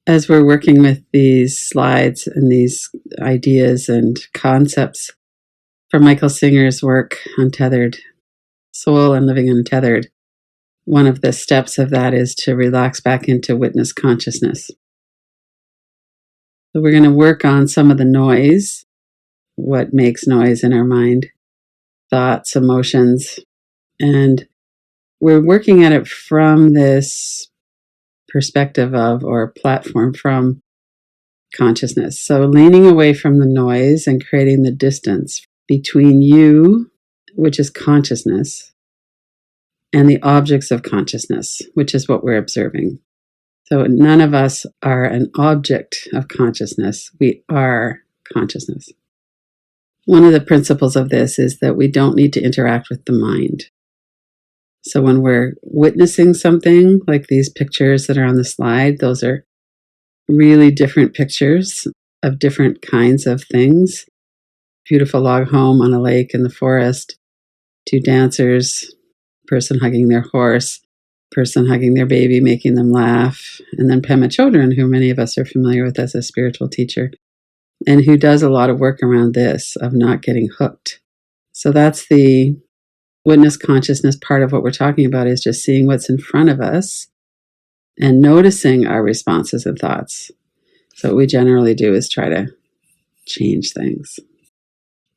As we're working with these slides and these ideas and concepts from Michael Singer's work, Untethered, Soul and Living Untethered, one of the steps of that is to relax back into witness consciousness. So we're going to work on some of the noise, what makes noise in our mind, thoughts, emotions, and we're working at it from this perspective of, or platform from, consciousness. So leaning away from the noise and creating the distance between you, which is consciousness, and the objects of consciousness, which is what we're observing. So none of us are an object of consciousness. We are consciousness. One of the principles of this is that we don't need to interact with the mind. So when we're witnessing something like these pictures that are on the slide, those are really different pictures of different kinds of things. Beautiful log home on a lake in the forest, two dancers, person hugging their horse, person hugging their baby, making them laugh, and then Pema Chodron, who many of us are familiar with as a spiritual teacher, and who does a lot of work around this, of not getting hooked. So that's the witness consciousness part of what we're talking about, is just seeing what's in front of us and noticing our responses and thoughts. So what we generally do is try to change things.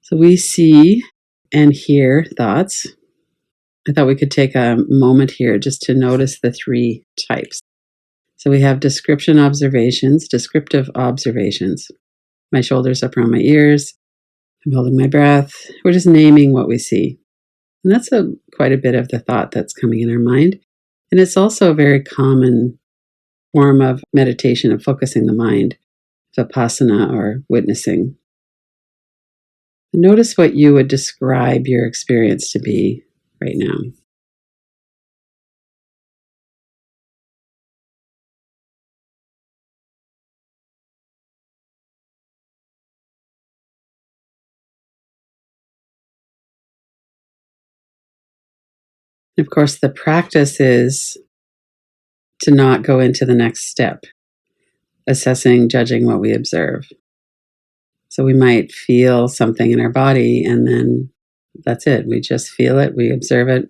So we see and hear thoughts. I thought we could take a moment here just to notice the three types. So we have descriptive observations. My shoulders up around my ears. I'm holding my breath. We're just naming what we see. And that's quite a bit of the thought that's coming in our mind. And it's also a very common form of meditation of focusing the mind, vipassana or witnessing. Notice what you would describe your experience to be right now. Of course, the practice is to not go into the next step, assessing, judging what we observe. So we might feel something in our body and then that's it. We just feel it, we observe it.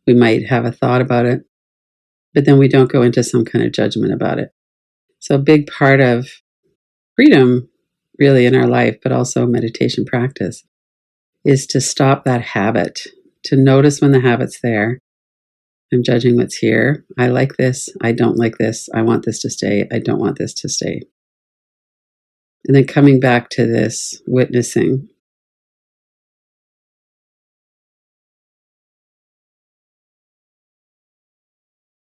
We might have a thought about it, but then we don't go into some kind of judgment about it. So a big part of freedom really in our life, but also meditation practice, is to stop that habit, to notice when the habit's there. I'm judging what's here. I like this. I don't like this. I want this to stay. I don't want this to stay. And then coming back to this witnessing.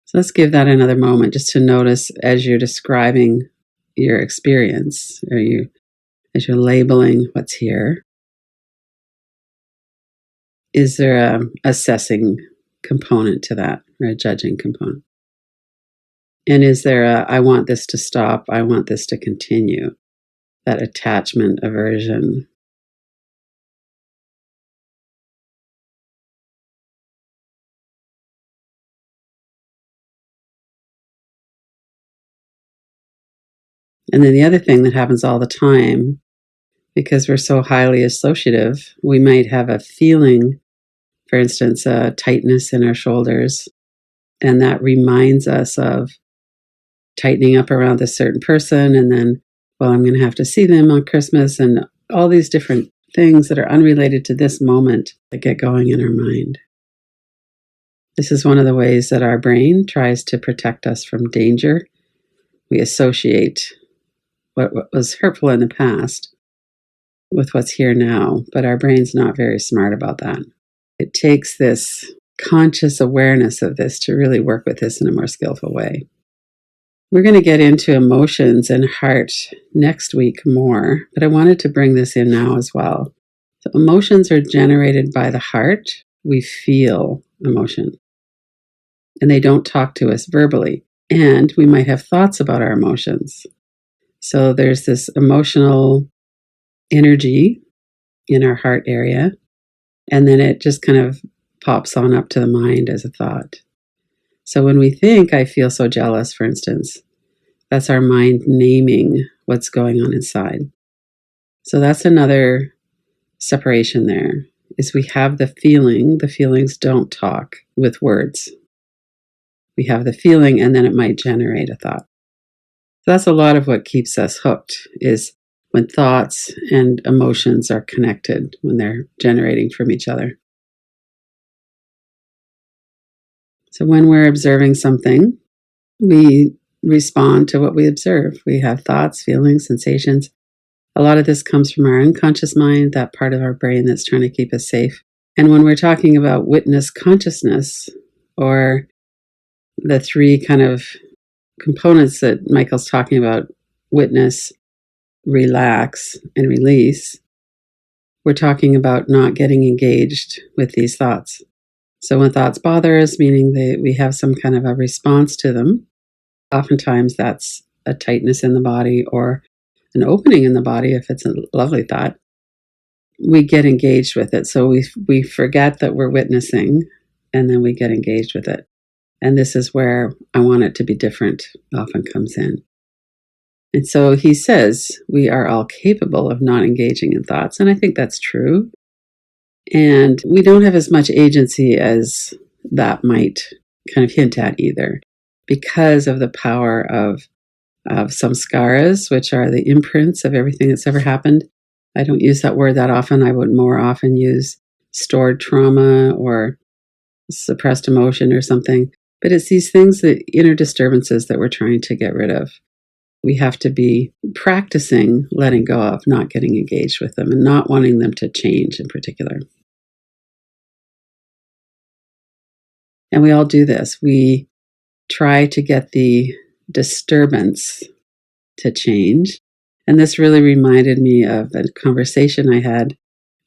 So let's give that another moment just to notice as you're describing your experience, as you're labeling what's here. Is there a assessing component to that, or a judging component? And is there I want this to stop, I want this to continue, that attachment, aversion? And then the other thing that happens all the time, because we're so highly associative, we might have a feeling, for instance, a tightness in our shoulders, and that reminds us of tightening up around a certain person, and then, well, I'm going to have to see them on Christmas, and all these different things that are unrelated to this moment that get going in our mind. This is one of the ways that our brain tries to protect us from danger. We associate what was hurtful in the past with what's here now, but our brain's not very smart about that. It takes this conscious awareness of this to really work with this in a more skillful way. We're going to get into emotions and heart next week more, but I wanted to bring this in now as well. So emotions are generated by the heart. We feel emotion, and they don't talk to us verbally. And we might have thoughts about our emotions. So there's this emotional energy in our heart area, and then it just kind of pops on up to the mind as a thought. So when we think, I feel so jealous, for instance, That's our mind naming what's going on inside. So that's another separation there, is we have the feeling. The feelings don't talk with words. We have the feeling, and then it might generate a thought. So that's a lot of what keeps us hooked, is when thoughts and emotions are connected, when they're generating from each other. So when we're observing something, we respond to what we observe. We have thoughts, feelings, sensations. A lot of this comes from our unconscious mind, that part of our brain that's trying to keep us safe. And when we're talking about witness consciousness, or the three kind of components that Michael's talking about, witness, relax, and release, we're talking about not getting engaged with these thoughts. So when thoughts bother us, meaning that we have some kind of a response to them, oftentimes that's a tightness in the body or an opening in the body if it's a lovely thought. We get engaged with it. So we forget that we're witnessing, and then we get engaged with it. And this is where I want it to be different often comes in. And so he says we are all capable of not engaging in thoughts. And I think that's true. And we don't have as much agency as that might kind of hint at either, because of the power of samskaras, which are the imprints of everything that's ever happened. I don't use that word that often. I would more often use stored trauma or suppressed emotion or something. But it's these things, the inner disturbances that we're trying to get rid of. We have to be practicing letting go of, not getting engaged with them, and not wanting them to change in particular. And we all do this. We try to get the disturbance to change. And this really reminded me of a conversation I had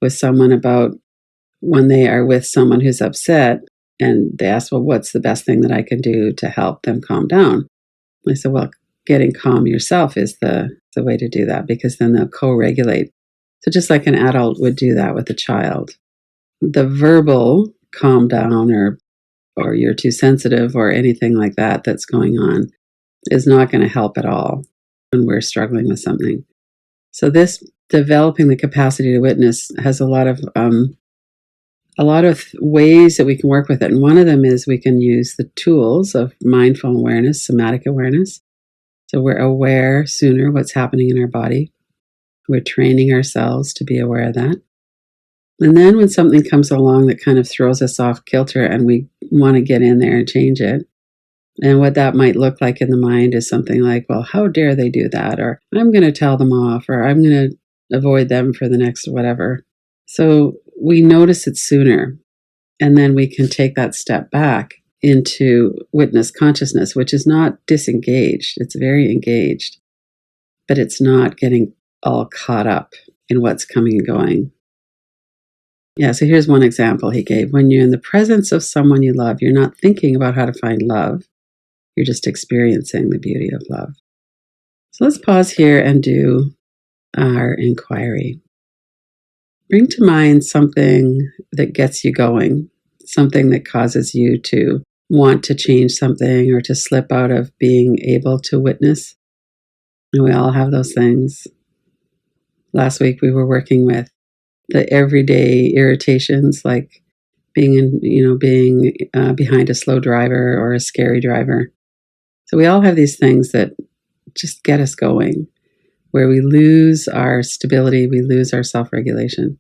with someone about when they are with someone who's upset, and they asked, well, what's the best thing that I can do to help them calm down? I said, well, getting calm yourself is the way to do that, because then they'll co-regulate. So just like an adult would do that with a child. The verbal calm down or you're too sensitive or anything like that that's going on is not going to help at all when we're struggling with something. So this developing the capacity to witness has a lot of ways that we can work with it. And one of them is we can use the tools of mindful awareness, somatic awareness. So we're aware sooner what's happening in our body. We're training ourselves to be aware of that. And then when something comes along that kind of throws us off kilter and we want to get in there and change it, and what that might look like in the mind is something like, well, how dare they do that? Or I'm going to tell them off, or I'm going to avoid them for the next whatever. So we notice it sooner, and then we can take that step back into witness consciousness, which is not disengaged. It's very engaged, but it's not getting all caught up in what's coming and going. Yeah, so here's one example he gave. When you're in the presence of someone you love, you're not thinking about how to find love. You're just experiencing the beauty of love. So let's pause here and do our inquiry. Bring to mind something that gets you going, something that causes you to want to change something or to slip out of being able to witness. And we all have those things. Last week we were working with the everyday irritations, like being behind a slow driver or a scary driver. So we all have these things that just get us going, where we lose our stability, we lose our self-regulation.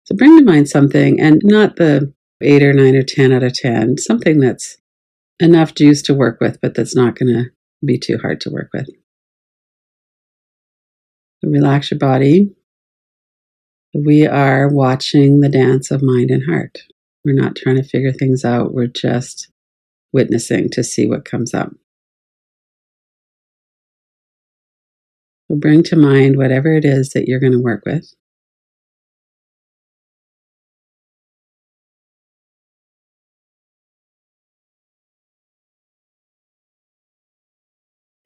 So bring to mind something, and not the 8 or 9 or 10 out of 10, something that's enough juice to work with, but that's not going to be too hard to work with. So relax your body. We are watching the dance of mind and heart. We're not trying to figure things out. We're just witnessing to see what comes up. So bring to mind whatever it is that you're going to work with.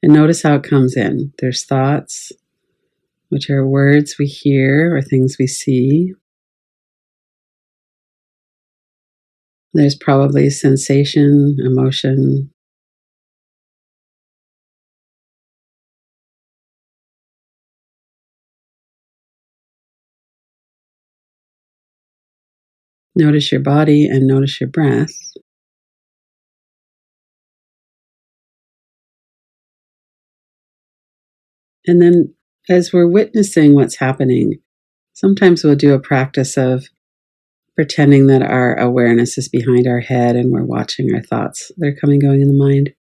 And notice how it comes in. There's thoughts, which are words we hear or things we see. There's probably sensation, emotion. Notice your body and notice your breath. And then as we're witnessing what's happening, sometimes we'll do a practice of pretending that our awareness is behind our head and we're watching our thoughts that are coming going in the mind,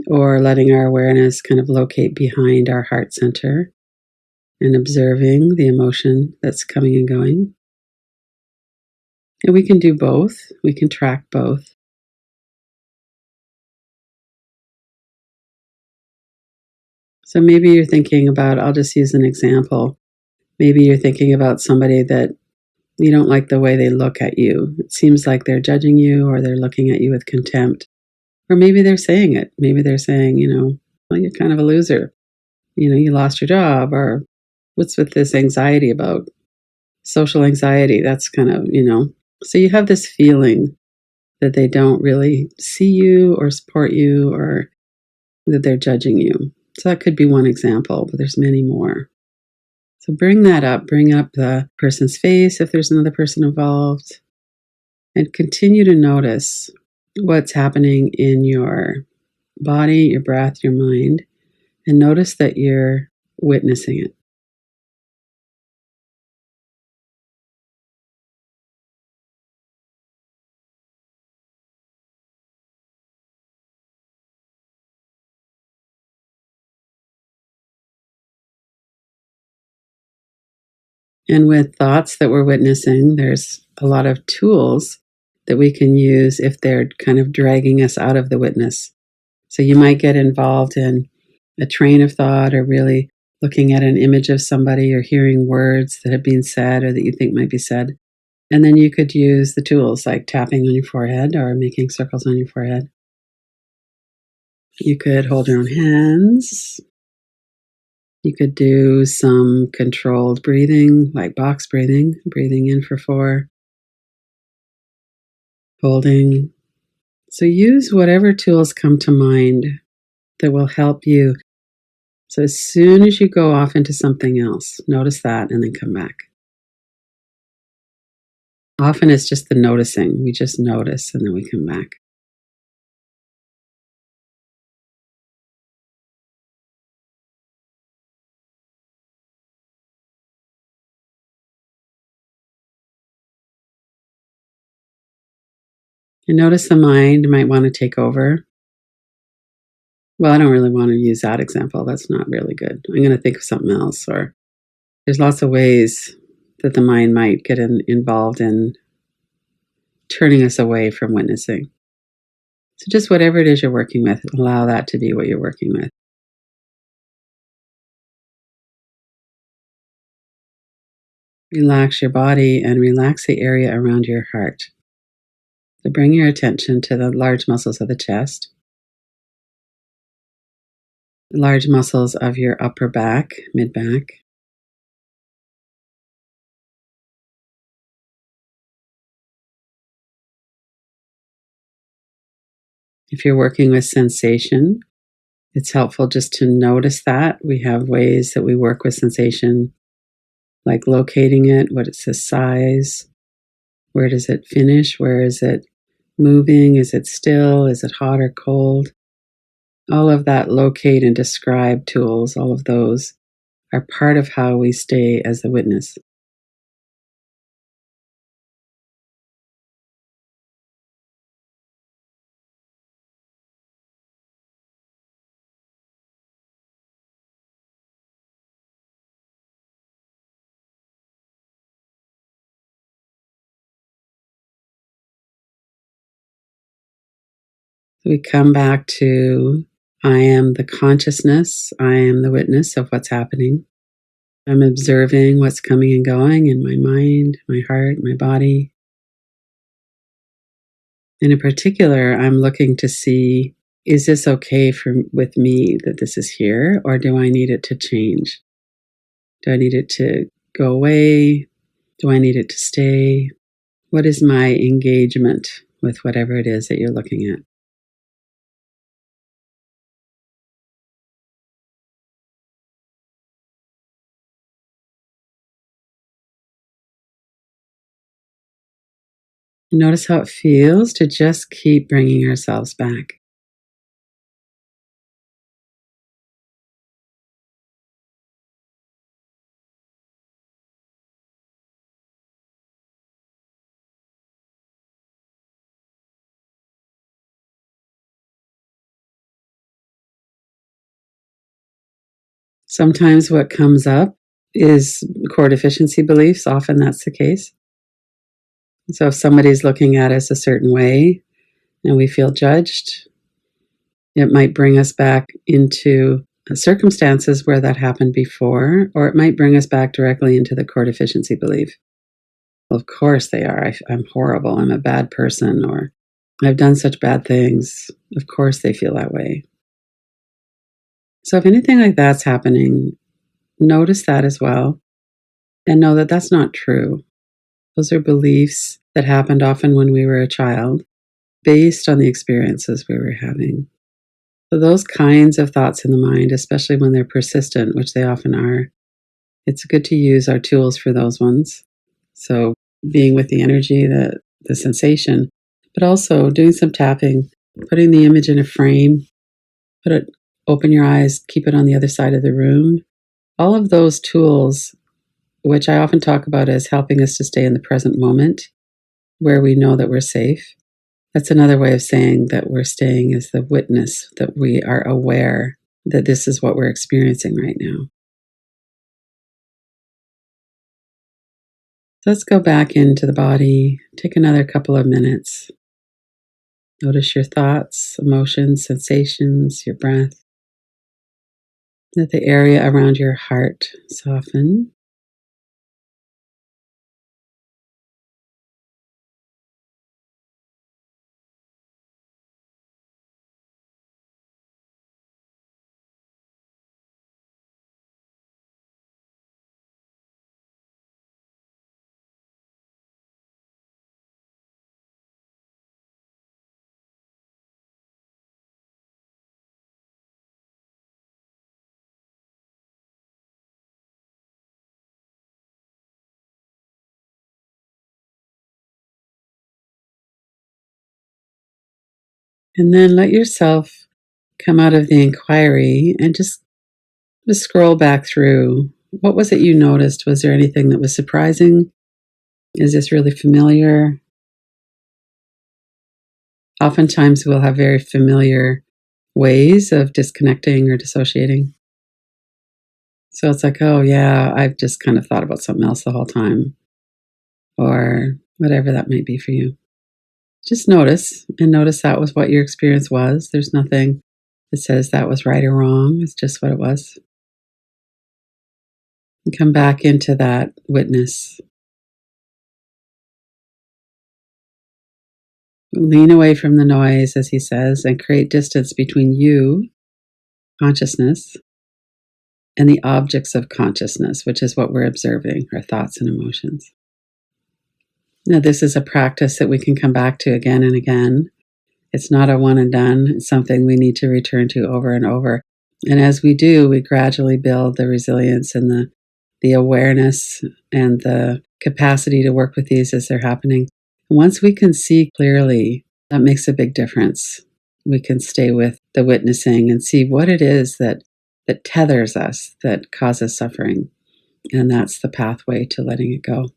or letting our awareness kind of locate behind our heart center and observing the emotion that's coming and going. And we can do both. We can track both. So maybe you're thinking about, I'll just use an example. Maybe you're thinking about somebody that you don't like the way they look at you. It seems like they're judging you or they're looking at you with contempt. Or maybe they're saying it. Maybe they're saying, well, you're kind of a loser. You lost your job, or what's with this anxiety about social anxiety? That's kind of, So you have this feeling that they don't really see you or support you, or that they're judging you. So that could be one example, but there's many more. So bring that up. Bring up the person's face if there's another person involved, and continue to notice what's happening in your body, your breath, your mind, and notice that you're witnessing it. And with thoughts that we're witnessing, there's a lot of tools that we can use if they're kind of dragging us out of the witness. So you might get involved in a train of thought, or really looking at an image of somebody, or hearing words that have been said or that you think might be said. And then you could use the tools like tapping on your forehead or making circles on your forehead. You could hold your own hands. You could do some controlled breathing, like box breathing, breathing in for 4, holding. So use whatever tools come to mind that will help you. So as soon as you go off into something else, notice that and then come back. Often it's just the noticing. We just notice and then we come back. And notice the mind might want to take over. Well, I don't really want to use that example. That's not really good. I'm going to think of something else. Or there's lots of ways that the mind might get involved in turning us away from witnessing. So just whatever it is you're working with, allow that to be what you're working with. Relax your body and relax the area around your heart. So bring your attention to the large muscles of the chest, the large muscles of your upper back, mid back. If you're working with sensation, it's helpful just to notice that. We have ways that we work with sensation, like locating it, what is the size, where does it finish, where is it moving, is it still, is it hot or cold? All of that locate and describe tools, all of those are part of how we stay as the witness. We come back to, I am the consciousness, I am the witness of what's happening. I'm observing what's coming and going in my mind, my heart, my body. And in particular, I'm looking to see, is this okay with me that this is here, or do I need it to change? Do I need it to go away? Do I need it to stay? What is my engagement with whatever it is that you're looking at? Notice how it feels to just keep bringing ourselves back. Sometimes what comes up is core deficiency beliefs. Often that's the case. So if somebody's looking at us a certain way and we feel judged, it might bring us back into circumstances where that happened before, or it might bring us back directly into the core deficiency belief. Well, of course they are. I'm horrible. I'm a bad person, or I've done such bad things. Of course they feel that way. So if anything like that's happening, notice that as well and know that that's not true. Those are beliefs that happened often when we were a child based on the experiences we were having. So those kinds of thoughts in the mind, especially when they're persistent, which they often are, it's good to use our tools for those ones. So being with the energy, the sensation, but also doing some tapping, putting the image in a frame, open your eyes, keep it on the other side of the room. All of those tools, which I often talk about as helping us to stay in the present moment, where we know that we're safe. That's another way of saying that we're staying as the witness, that we are aware that this is what we're experiencing right now. Let's go back into the body. Take another couple of minutes. Notice your thoughts, emotions, sensations, your breath. Let the area around your heart soften. And then let yourself come out of the inquiry and just scroll back through. What was it you noticed? Was there anything that was surprising? Is this really familiar? Oftentimes we'll have very familiar ways of disconnecting or dissociating. So it's like, oh yeah, I've just kind of thought about something else the whole time, or whatever that might be for you. Just notice and notice that was what your experience was. There's nothing that says that was right or wrong. It's just what it was. And come back into that witness. Lean away from the noise, as he says, and create distance between you, consciousness, and the objects of consciousness, which is what we're observing, our thoughts and emotions. Now, this is a practice that we can come back to again and again. It's not a one and done. It's something we need to return to over and over. And as we do, we gradually build the resilience and the awareness and the capacity to work with these as they're happening. Once we can see clearly, that makes a big difference. We can stay with the witnessing and see what it is that tethers us, that causes suffering. And that's the pathway to letting it go.